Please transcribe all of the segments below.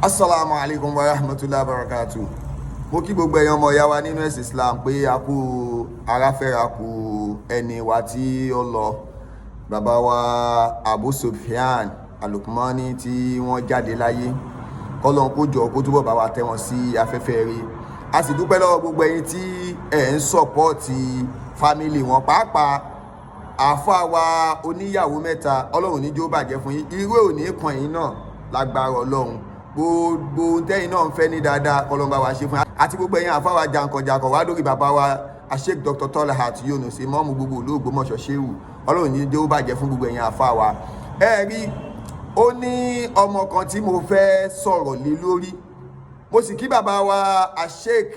Assalamu alaikum wa rahmatullahi wa barakatuh. Mo kí gbogbo ẹ̀yin ọmọ ìyá wa nínú ẹ̀sìn Islam pé a kú aráfẹ́ra kú ẹni wa tí ó lọ bàbá wa Abu Sufyan Al-Lukmani tí wọ́n jáde láyé kọ́lọ́n kó jọ kó túbọ̀ bá wa tẹ́ wọn sí afẹ́fẹ́ rí. A sì dúpẹ́ lọ́wọ́ gbogbo ẹ̀yin tí ẹ̀ ń sọ́pọ́ọ̀tì fámìlì wọn pàápàá àáfàá wa oníyàwó mẹ́ta Ọlọ́run ní jó bàjẹ́ fún yín irú òní kan yín náà lágbára Ọlọ́run gbogbo tẹ́yìn náà ń fẹ́ ní dáadáa kọlọ́mbà wa ṣe fún yín àti gbogbo ẹ̀yin àfáwà jankan-jankan wá lórí bàbá wa Sheikh Dr. Tolahat Yunus mọ́mú gbogbo olóògbómọ̀ṣọ́ ṣéwù Ọlọ́run ní jó bàjẹ́ fún gbogbo ẹ̀yin àfáwà. ẹ rí ó ní ọmọ kan tí mo fẹ́ sọ̀rọ̀ lé lórí mo sì kí bàbá wa Sheikh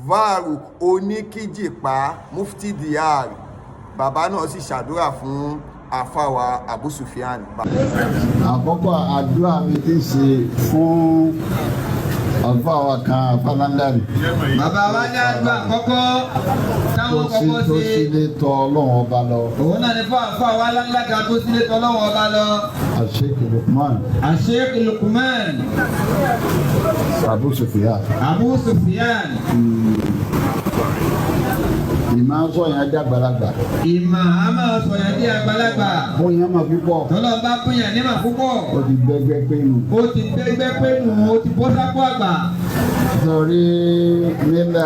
Faruk Oníkíjìpá Mufti Diyar bàbá náà sì ṣàdúrà fún àfáwà Abu Sufyan. Àkọ́kọ́ àdúrà mi ti ṣe fún àfáwà kan Fálándárì. Bàbá wa ní àdúrà àkọ́kọ́ táwọn kọ́kọ́ ṣe. Tó sílé tọ̀ Ọlọ́run ọba lọ. Òun náà ní fún àfáwà aláǹlága tó sílé tọ̀ Ọlọ́run ọba lọ. Sheikh Lukman. Sheikh Lukman. Abu Sufyan. Abu Sufyan. Ìmọ̀ sọ̀yìn ajá àgbàlagbà. Ìmọ̀ a máa sọ̀yìn ajá àgbàlagbà. Bóyá máa púpọ̀. Tọ́lọ́ bá bóyá ní máa púpọ̀. Ó ti gbẹgbẹ́ pénu. Ó ti gbẹgbẹ́ pénu, ó ti bọ́ sápò àgbà. Sọ̀rí nílà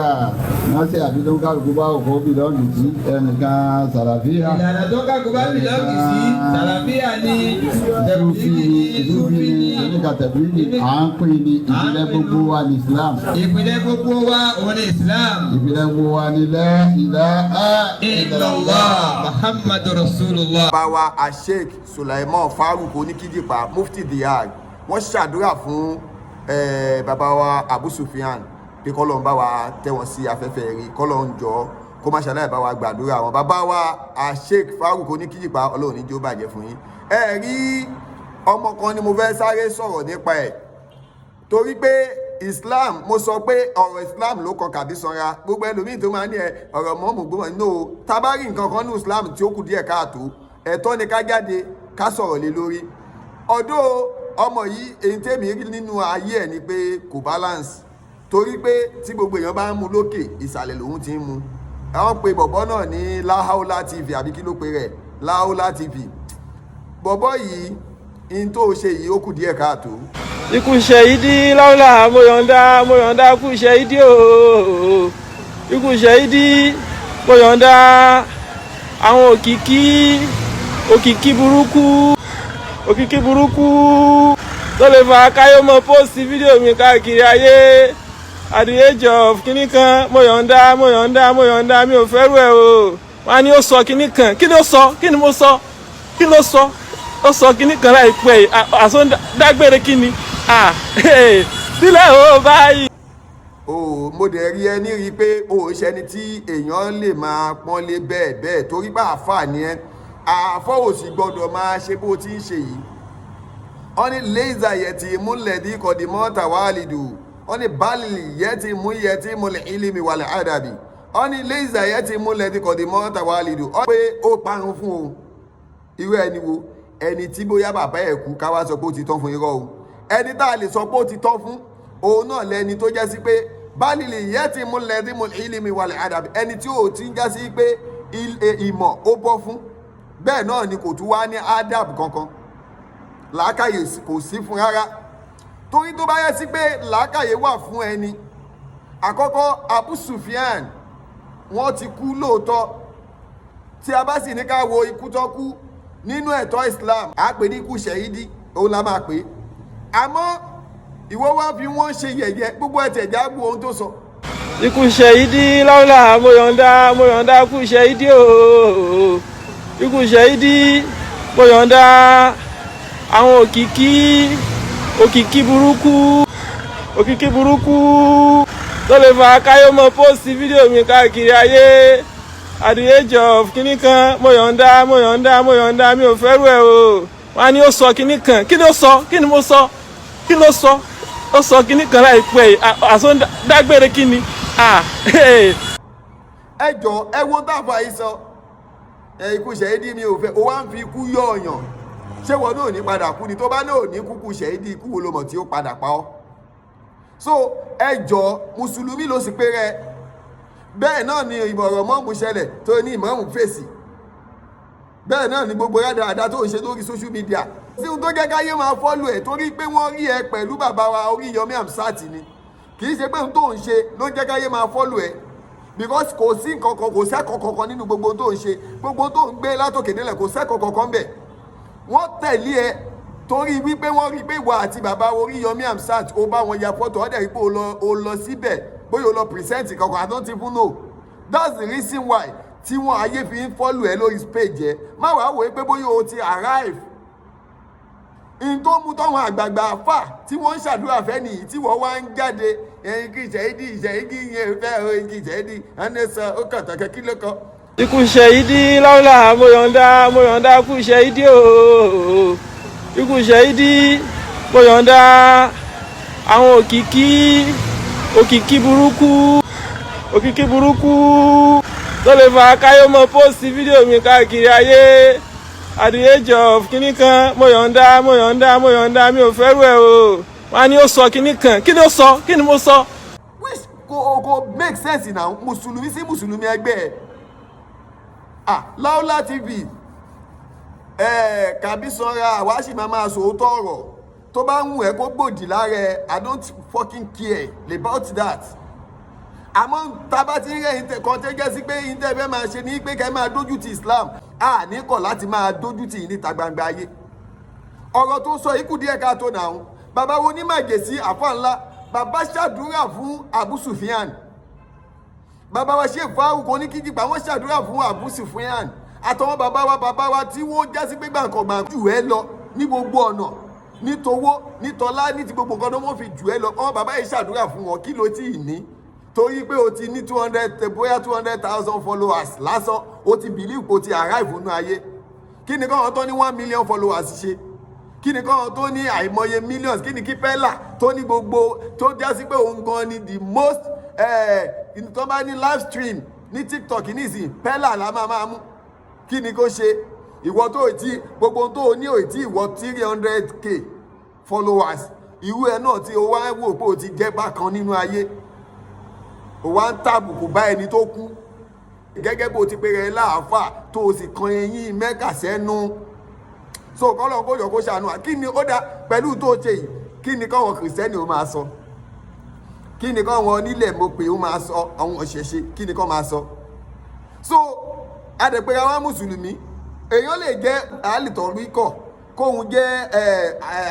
wọ́n ṣe àbí tó ń kálukú bá òkú bílọ́ọ̀nù sí ẹnìkan Sàlàfíà. Ìlànà tó ń kálukú bá bílọ́ọ̀nù sí Sàlàfíà ní Ìdúbí ní oníkàtàbí à ń pè ní ìpìlẹ̀ gbogbo wa ní Islam. Ìpìlẹ̀ gbogbo wa òun ní Islam. Ìpìlẹ̀ gbogbo wa ní la ilaha illallah Muhammadu Rasulullah. Bàbá wa Sheikh Sulaiman Faruk Oníkíjìpá Mufti Diyar wọ́n ṣàdúrà fún bàbá wa Abu Sufyan pé kọ́lọ́n bá wa tẹ́ wọn sí afẹ́fẹ́ rí kọ́lọ́n jọ kó má ṣàlàyé bá wa gbàdúrà wọn. Bàbá wa Sheikh Faruk Oníkíjìpá Ọlọ́run ní jó bàjẹ́ fún yín. ẹ rí ọmọ kan ni mo fẹ́ sáré sọ̀rọ̀ nípa ẹ̀ torí pé Islam mo sọ pé ọ̀rọ̀ Islam ló kọ kàbí sanra gbogbo ẹlòmíì tó máa ní ọ̀rọ̀ mọ́mù gbọ́mọ̀ no tabari nǹkan kan ní Islam tí ó kù díẹ̀ káàtó ẹ̀tọ́ ni ká jáde ká sọ̀rọ̀ lé lórí ọ̀dọ̀ ọmọ yìí èyí tèmi rí nínú ayé ẹ̀ ni pé kò balance torí pé tí gbogbo èèyàn bá ń mu lókè ìsàlẹ̀ lòun ti ń mu àwọn pe bọ̀bọ́ náà ní Laolla TV àbí kí ló pe rẹ̀ Laolla TV bọ̀bọ́ yìí in tó ṣe yìí ó kù díẹ̀ káàtó. Ikú ṣẹ̀yídí Laolla mo yọ̀ǹda kú ṣẹ̀yídí ooo ikú ṣẹ̀yídí mo yọ̀ǹda àwọn òkìkí burúkú tó lè fa káyọ́mọ́ pósì fídíò mi káàkiri ayé at the age of kíní kan mo yọ̀ǹda mi ò fẹ́rù ẹ̀ o wọ́n á ní ó sọ kíní kan kí ló sọ kí ni mo sọ kí ló sọ ó sọ kíní kan láìpẹ́ àsọ dágbére kíni sílẹ̀ ó báyìí. Mo dẹ̀ rí ẹni rí pé o ṣẹni tí èèyàn lè máa pọ́nlé bẹ́ẹ̀ torí bá àáfàá ni ẹ́ àáfàá ò sì gbọ́dọ̀ máa ṣe bó ti ń ṣe yìí. wọ́n ní léza yẹtì múlẹ̀dí kọ̀dìmọ́ta wàlìdù wọ́n ní báàlì yẹtì mú yẹtì múlẹ̀ ìlímì wàlẹ̀ àdàbì wọ́n ní léza yẹtì múlẹ̀dí kọ̀dìmọ́ta wàlìdù wọ́n pé ó parun fún o irú ẹni wo ẹni tí bóyá bàbá ẹ̀ kú káwá sọ pé ó ti tán fún irọ́ o ẹni tá a lè sọ pé ó ti tán fún òun náà lẹni tó jẹ́ sí pé báàlì yẹtì múlẹ̀dí múlẹ̀ ìlímì wàlẹ̀ àdàbì ẹni tí ó ti ń já sí pé ìmọ̀ ó bọ́ fún bẹ́ẹ̀ náà ni kò tún wá ní adab kankan làákàyè kò sí fún rárá torí tó bá yẹ sí pé làákàyè wà fún ẹni àkọ́kọ́ Abu Sufyan wọ́n ti kú lóòótọ́ tí a bá sì ní ká wo ikú tó kú nínú ẹ̀tọ́ Islam a pè ní ikú ṣẹ̀yídí òun la máa pè àmọ́ ìwọ wá fi wọ́n ṣe yẹ̀yẹ́ gbogbo ẹ̀tẹ̀ jágbó ohun tó sọ. Ikú ṣẹ̀yídí Laolla mo yọ̀ǹda kú ṣẹ̀yídí ooo ikú ṣẹ̀yídí mo yọ̀ǹda àwọn òkìkí burúkú tó lè fa káyọ́mọ́ pósì fídíò mi káàkiri ayé at the age of kíní kan mo yọ̀ǹda mi ò fẹ́rù ẹ̀ o wọ́n á ní ó sọ kíní kan kí ló sọ kí ni mo sọ kí ló sọ ó sọ kíní kan láìpẹ́ àsọ dágbére kíni. ẹ jọ ẹ wo dáfà yìí sọ ikú ṣẹ̀yídí mi ò fẹ́ o wá ń fi ikú yọ ọ̀yàn ṣé wọn náà ní padà kú ni tó bá náà ní kúkú ṣẹ̀yídí ikú wo ló mọ̀ tí ó padà pa ọ́ so ẹjọ́ mùsùlùmí ló sì pé rẹ bẹ́ẹ̀ náà ni ìmọ̀ràn mọ́mù ṣẹlẹ̀ tó ní ìmọ̀ràn fèsì bẹ́ẹ̀ náà ni gbogbo rádaràda tó ń ṣe lórí social media tí ohun tó jẹ́ káyé máa fọ́lù ẹ̀ torí pé wọ́n rí ẹ pẹ̀lú bàbá wa Oríyọmí Hamzat ni kì í ṣe pé ohun tó ń ṣe ló jẹ́ káyé máa fọ́lù ẹ̀ because kò sí nǹkan kan kò sẹ́kọ̀ọ́ kankan nínú gbogbo tó ń ṣe gbogbo tó ń gbé látòkè délẹ̀ kò sẹ́kọ̀ọ́ kankan bẹ̀ wọ́n tẹ̀lé ẹ torí wípé wọ́n rí pé ìwà àti bàbá Oríyọmí Hamzat ó bá wọn ya fọ́tò ọ̀dẹ̀ rí pé ó lọ síbẹ̀ bóyá ó lọ present kankan I don't even know that's the reason why tí wọ́n ayé fi ń follow ẹ lórí page ẹ má wàá wòó pé bóyá o ti arrive in tó mú tọ́wọn àgbààgbà fà tí wọ́n ń ṣàdúrà fẹ́ nìyí tí wọ́n wá ń jáde ẹ̀yìn kí ìṣẹ́yìdì yẹn fẹ́ ẹ̀yìn kí ìṣẹ́yìdì ẹ̀nẹ́sà ó kàtàkẹ́ kí ló kọ́. ikú ṣẹ̀yìdì Laolla mo yọ̀ǹda kú ṣẹ̀yìdì o ikú ṣẹ̀yìdì mo yọ̀ǹda àwọn òkìkí burúkú tó lè fa káyọ́ mọ́ pósì fídíò mi káàkiri ayé at the age of kíní kan mo yọ̀ǹda mi ò fẹ́rù ẹ̀ o wọ́n á ní ó sọ kíní kan kí ni ó sọ kí ni mo sọ. which kò make sense now mùsùlùmí sí mùsùlùmí ẹgbẹ́ ẹ̀ Laolla TV kàbí sanra àwa sì máa sòótọ́ ọ̀rọ̀ tó bá ń wù ẹ́ kó gbòdì lára ẹ̀ I don't fucking care about that àmọ́ tábà tí ń rẹ̀ kan tẹ́ jẹ́ sí pé ìtẹ́ fẹ́ máa ṣe ní pé kẹ́ máa dójú ti Islam a ní kọ̀ láti máa dójú ti níta gbangba ayé ọ̀rọ̀ tó sọ ikú díẹ̀ káàtó náà bàbá wo ní màjèsí àfà ńlá bàbá ṣàdúrà fún Abu Sufyan bàbá wa ṣe fáwọn ní kíkí pa wọ́n ṣàdúrà fún Abu Sufyan àtọwọn bàbá wa tí wọ́n já sí pé gbàǹkangbà jù ẹ́ lọ ní gbogbo ọ̀nà ní towó ní tọlá ní ti gbogbo nǹkan tó wọ́n fi jù ẹ́ lọ àwọn bàbá yìí ṣàdúrà fún wọn kí ló tí ì ní torí pé o ti ní 200,000 followers lásán o ti believe o ti arrive nínú ayé kí ni káwọn tó ní 1 million followers ṣe kí ni káwọn tó ní àìmọye millions kí ni kí pẹ́là tó ní gbogbo tó já sí pé òun gan ni the most tó bá ní live stream ní TikTok nísìnyí pẹ́là la máa mú kí ni kó ṣe ìwọ tó ti gbogbo tó ní ò tí ìwọ 300k followers irú ẹ náà tí o wá wò pé o ti jẹ́ bákan nínú ayé o wá ń tàbùkù bá ẹni tó kú gẹ́gẹ́ bó ti pèrè láàfà tó o sì kan eyín mẹ́kà sẹ́nu so kọ́lọ̀ kó yọ kó ṣàánú kí ni ó dá pẹ̀lú tó ṣe yìí kí ni káwọn kìrìsìtẹ́nì ó máa sọ kí ni káwọn onílẹ̀ mo pè ó máa sọ àwọn òṣèṣe kí ni kán máa sọ so adẹ̀pẹ̀rẹ̀ àwọn mùsùlùmí èèyàn lè jẹ́ àlìtọ̀ríkọ̀ kóhun jẹ́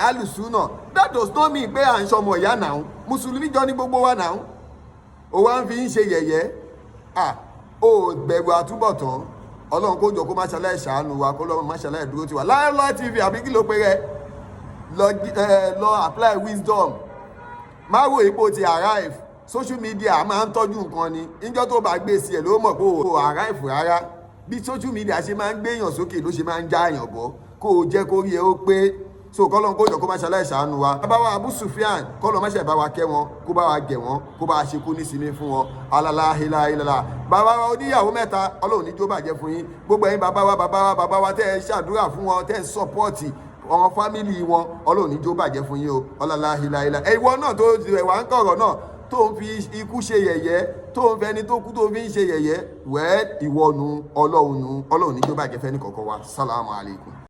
alùsùnà that does not mean pé à ń ṣọmọ ìyá náà mùsùlùmí jọ ní gbogbo wa náà ó wá ń fi ń ṣe yẹ̀yẹ́ ó bẹ̀rù àtúbọ̀tán ọlọ́run kó jọ kó má ṣàlàyé ṣàánú wa kó lọ́run má ṣàlàyé dúró tiwa Laolla TV àbí kí ló pe rẹ lọ apply wisdom má wo ipò ti arrive social media máa ń tọ́jú nǹkan ni níjọ́ tó bá gbé sí ẹ̀ ló mọ̀ pé o arrive rárá bí social media ṣe máa ń gbéyàn sókè ló ṣe máa ń já àyàn bọ́ kó o jẹ́ kó rí ẹ ó pé so kọ́lọ́n kó jọ kó má ṣàlàyé ṣàánú wa bàbá wa Abu Sufyan kọ́lọ́n má ṣe bá wa kẹ́ wọn kó bá wa gẹ̀ wọn kó bá wa ṣe kú ní sinmi fún wọn alalahilailala bàbá wa oníyàwó mẹ́ta ọlọ́run níjó bàjẹ́ fún yín gbogbo ẹ̀yin bàbá wa tẹ́ ẹ ṣàdúrà fún wọn tẹ́ ẹ sọ́pọ́ọ̀tì àwọn fámìlì wọn ọlọ́run níjó bàjẹ́ fún yín o alalahilaila ìwọ náà tó ẹ̀wà ń kọ̀rọ̀ náà tó ń fi ikú ṣe yẹ̀yẹ́ tó ń fẹni tó kú tó fi ń ṣe yẹ̀yẹ́ wẹ́ẹ́ ìwọ nu ọlọ́run níjó bàjẹ́ fẹ́ni kọ̀ọ̀kan wa sálámù alaykum.